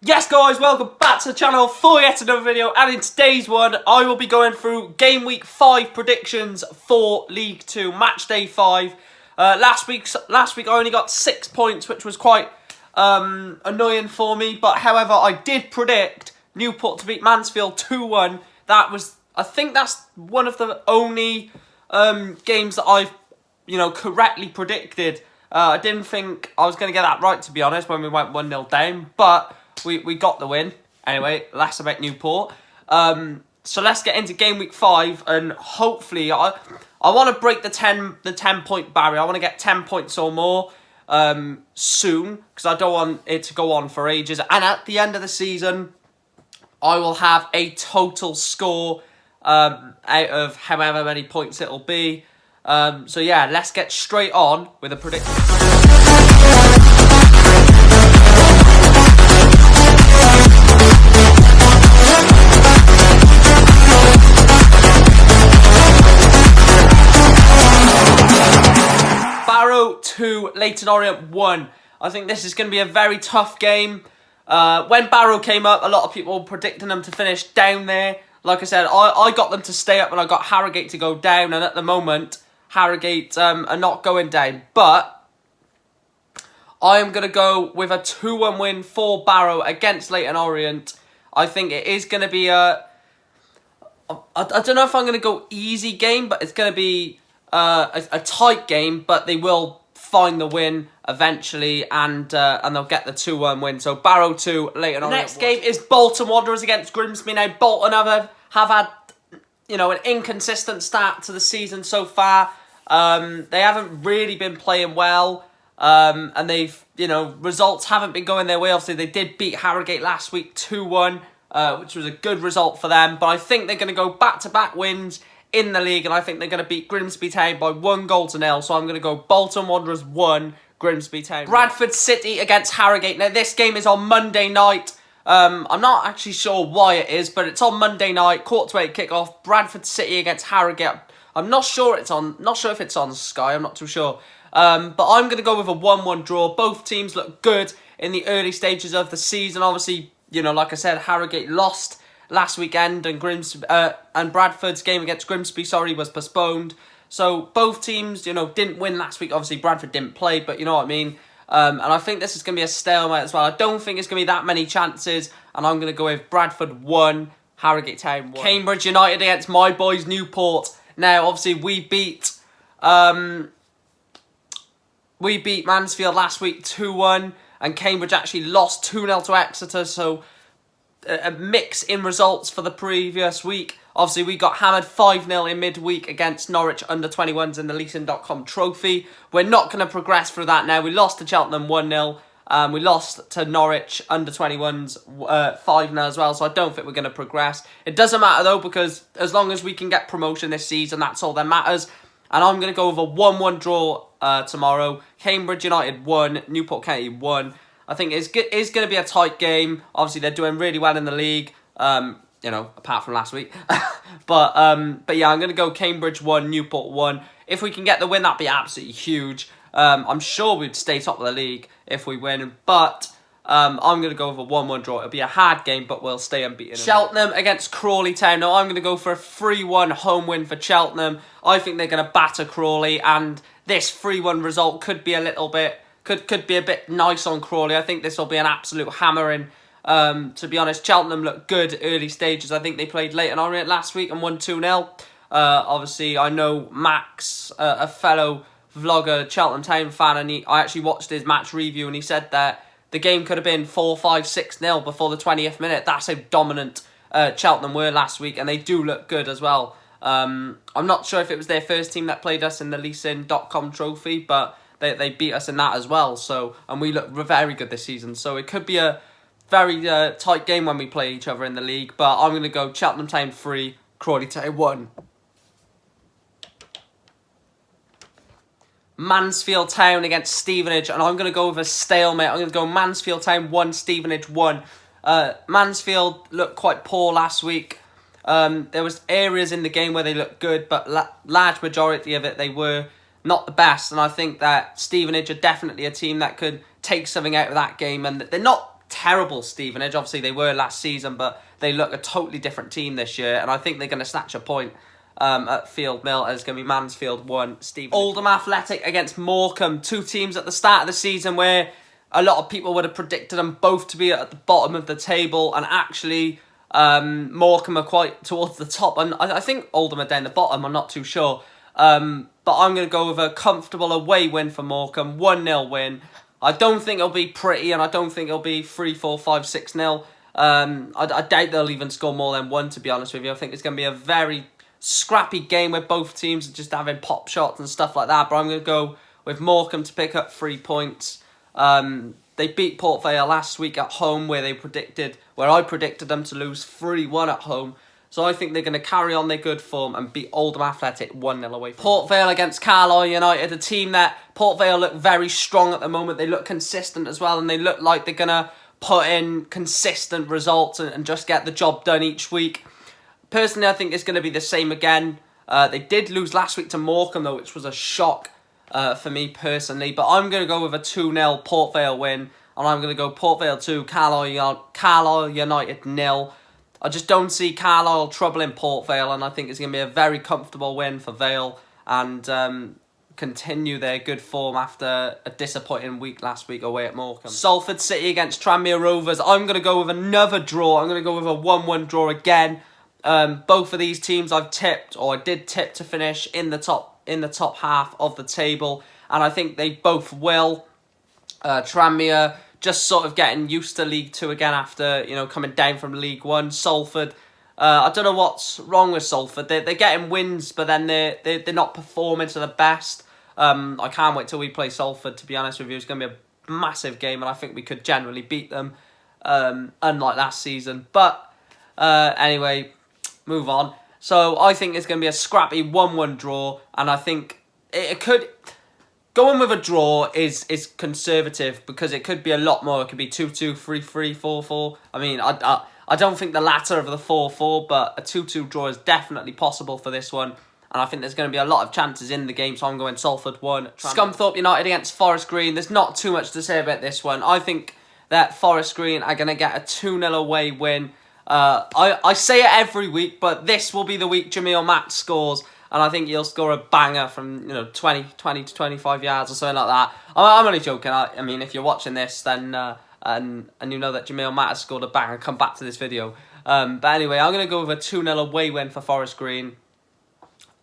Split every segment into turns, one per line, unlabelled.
Yes guys, welcome back to the channel for yet another video, and in today's one I will be going through game week 5 predictions for League 2 match day 5. Last week I only got 6 points, which was quite annoying for me, but however I did predict Newport to beat Mansfield 2-1. I think that's one of the only games that I've correctly predicted. I didn't think I was going to get that right, to be honest, when we went 1-0 down, but we got the win. Anyway, less about Newport. So let's get into game week 5, and hopefully I want to break the 10 point barrier. I want to get 10 points or more soon, because I don't want it to go on for ages. And at the end of the season, I will have a total score out of however many points it'll be. So yeah, let's get straight on with a prediction. Barrow 2, Leyton Orient 1. I think this is going to be a very tough game. When Barrow came up, a lot of people were predicting them to finish down there. Like I said, I got them to stay up and I got Harrogate to go down. And at the moment, Harrogate are not going down. But I am going to go with a 2-1 win for Barrow against Leyton Orient. I think it is going to be a... I don't know if I'm going to go easy game, but it's going to be a tight game, but they will find the win eventually, and they'll get the 2-1 win. So Barrow 2, Leyton Orient. Next game is Bolton Wanderers against Grimsby. Now Bolton have had an inconsistent start to the season so far. They haven't really been playing well, and they've results haven't been going their way. Obviously they did beat Harrogate last week 2-1, which was a good result for them. But I think they're going to go back-to-back wins in the league, and I think they're going to beat Grimsby Town by 1-0. So I'm going to go Bolton Wanderers 1, Grimsby Town. Bradford City against Harrogate. Now this game is on Monday night. I'm not actually sure why it is, but it's on Monday night, 7:45 kickoff. Bradford City against Harrogate. I'm not sure if it's on Sky. I'm not too sure. But I'm going to go with a 1-1 draw. Both teams look good in the early stages of the season. Obviously, like I said, Harrogate lost last weekend, and Bradford's game against Grimsby, was postponed. So both teams, didn't win last week. Obviously, Bradford didn't play, but you know what I mean. And I think this is going to be a stalemate as well. I don't think it's going to be that many chances, and I'm going to go with Bradford 1, Harrogate Town 1. Cambridge United against my boys Newport. Now, obviously, we beat Mansfield last week 2-1, and Cambridge actually lost 2-0 to Exeter, so a mix in results for the previous week. Obviously, we got hammered 5-0 in midweek against Norwich under-21s in the Leeson.com trophy. We're not going to progress through that now. We lost to Cheltenham 1-0. We lost to Norwich under-21s 5-0 as well, so I don't think we're going to progress. It doesn't matter, though, because as long as we can get promotion this season, that's all that matters. And I'm going to go with a 1-1 draw tomorrow. Cambridge United 1, Newport County 1. I think it's going to be a tight game. Obviously, they're doing really well in the league, apart from last week. but yeah, I'm going to go Cambridge 1, Newport 1. If we can get the win, that'd be absolutely huge. I'm sure we'd stay top of the league if we win, but I'm going to go with a 1-1 draw. It'll be a hard game, but we'll stay unbeaten. Cheltenham against Crawley Town. Now, I'm going to go for a 3-1 home win for Cheltenham. I think they're going to batter Crawley, and this 3-1 result could be a little bit... Could be a bit nice on Crawley. I think this will be an absolute hammering. To be honest, Cheltenham looked good early stages. I think they played Leyton Orient last week and won 2-0. Obviously, I know Max, a fellow vlogger, Cheltenham Town fan, and I actually watched his match review, and he said that the game could have been 4-5, 6-0 before the 20th minute. That's how dominant Cheltenham were last week, and they do look good as well. I'm not sure if it was their first team that played us in the Leeson.com trophy, but they beat us in that as well. So, and we look very good this season. So it could be a very tight game when we play each other in the league. But I'm going to go Cheltenham Town 3, Crawley Town 1. Mansfield Town against Stevenage, and I'm going to go with a stalemate. I'm going to go Mansfield Town 1, Stevenage 1. Mansfield looked quite poor last week. There was areas in the game where they looked good, but large majority of it they were not the best, and I think that Stevenage are definitely a team that could take something out of that game, and they're not terrible Stevenage. Obviously, they were last season, but they look a totally different team this year, and I think they're going to snatch a point at Field Mill. It's going to be Mansfield 1, Stevenage. Oldham Athletic against Morecambe, two teams at the start of the season where a lot of people would have predicted them both to be at the bottom of the table, and actually Morecambe are quite towards the top, and I think Oldham are down the bottom, I'm not too sure. But I'm going to go with a comfortable away win for Morecambe, 1-0 win. I don't think it'll be pretty, and I don't think it'll be 3-4, 5-6-0. I doubt they'll even score more than one, to be honest with you. I think it's going to be a very scrappy game where both teams are just having pop shots and stuff like that. But I'm going to go with Morecambe to pick up 3 points. They beat Port Vale last week at home, where I predicted them to lose 3-1 at home. So I think they're going to carry on their good form and beat Oldham Athletic 1-0 away from Port Vale against Carlisle United, a team that Port Vale look very strong at the moment. They look consistent as well, and they look like they're going to put in consistent results and just get the job done each week. Personally, I think it's going to be the same again. They did lose last week to Morecambe, though, which was a shock for me personally. But I'm going to go with a 2-0 Port Vale win, and I'm going to go Port Vale 2, Carlisle United 0. I just don't see Carlisle troubling Port Vale, and I think it's going to be a very comfortable win for Vale and continue their good form after a disappointing week last week away at Morecambe. Salford City against Tranmere Rovers. I'm going to go with another draw. I'm going to go with a 1-1 draw again. Both of these teams I did tip to finish in the top half of the table, and I think they both will. Tranmere just sort of getting used to League 2 again after, coming down from League 1. Salford, I don't know what's wrong with Salford. They're getting wins, but then they're not performing to the best. I can't wait till we play Salford, to be honest with you. It's going to be a massive game, and I think we could generally beat them, unlike last season. But anyway, move on. So I think it's going to be a scrappy 1-1 draw, and I think it could... Going with a draw is conservative because it could be a lot more. It could be 2-2, 3-3, 4-4. I mean, I don't think the latter of the 4-4, but a 2-2 draw is definitely possible for this one. And I think there's going to be a lot of chances in the game, so I'm going Salford 1. Scunthorpe United against Forest Green. There's not too much to say about this one. I think that Forest Green are going to get a 2-0 away win. I say it every week, but this will be the week Jamil Matt scores. And I think he'll score a banger from 20 to 25 yards or something like that. I'm only joking. I mean, if you're watching this, then and you know that Jamil Matt has scored a banger, come back to this video. But anyway, I'm going to go with a 2-0 away win for Forest Green.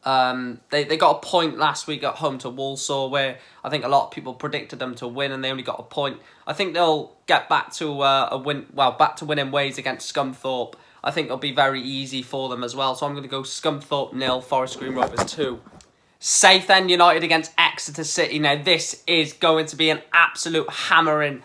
They got a point last week at home to Walsall, where I think a lot of people predicted them to win, and they only got a point. I think they'll get back to back to winning ways against Scunthorpe. I think it'll be very easy for them as well. So I'm going to go Scunthorpe 0, Forest Green Rovers 2. Southend United against Exeter City. Now, this is going to be an absolute hammering,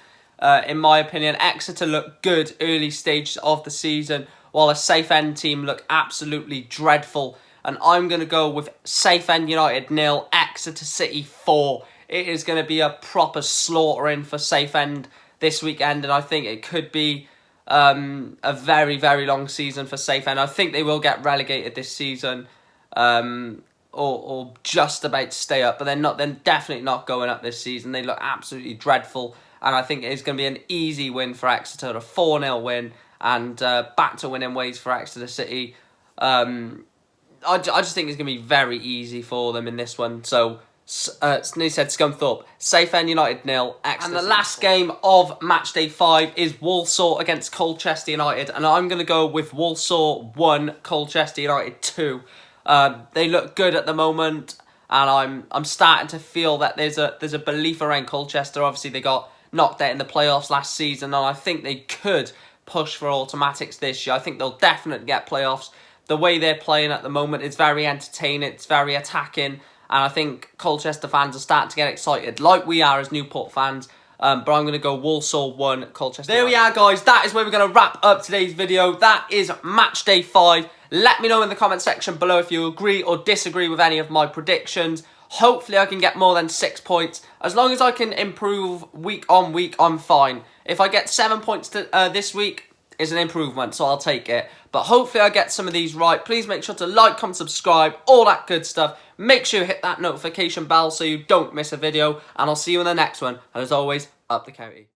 in my opinion. Exeter look good early stages of the season, while a Southend team look absolutely dreadful. And I'm going to go with Southend United 0, Exeter City 4. It is going to be a proper slaughtering for Southend this weekend, and I think it could be a very, very long season for Southend. I think they will get relegated this season, or just about to stay up, but they're definitely not going up this season. They look absolutely dreadful, and I think it's going to be an easy win for Exeter, a 4-0 win, and back to winning ways for Exeter City. I just think it's going to be very easy for them in this one. So, they said Scunthorpe, Southend United 0, Exeter. And the last game of matchday 5 is Walsall against Colchester United, and I'm going to go with Walsall 1, Colchester United 2. They look good at the moment, and I'm starting to feel that there's a belief around Colchester. Obviously, they got knocked out in the playoffs last season, and I think they could push for automatics this year. I think they'll definitely get playoffs. The way they're playing at the moment is very entertaining. It's very attacking. And I think Colchester fans are starting to get excited, like we are as Newport fans. But I'm going to go Walsall 1, Colchester. There we are, guys. That is where we're going to wrap up today's video. That is match day 5. Let me know in the comment section below if you agree or disagree with any of my predictions. Hopefully I can get more than 6 points. As long as I can improve week on week, I'm fine. If I get 7 points this week, is an improvement, so I'll take it. But hopefully I get some of these right. Please make sure to like, comment, subscribe, all that good stuff. Make sure you hit that notification bell so you don't miss a video. And I'll see you in the next one. And as always, up the county.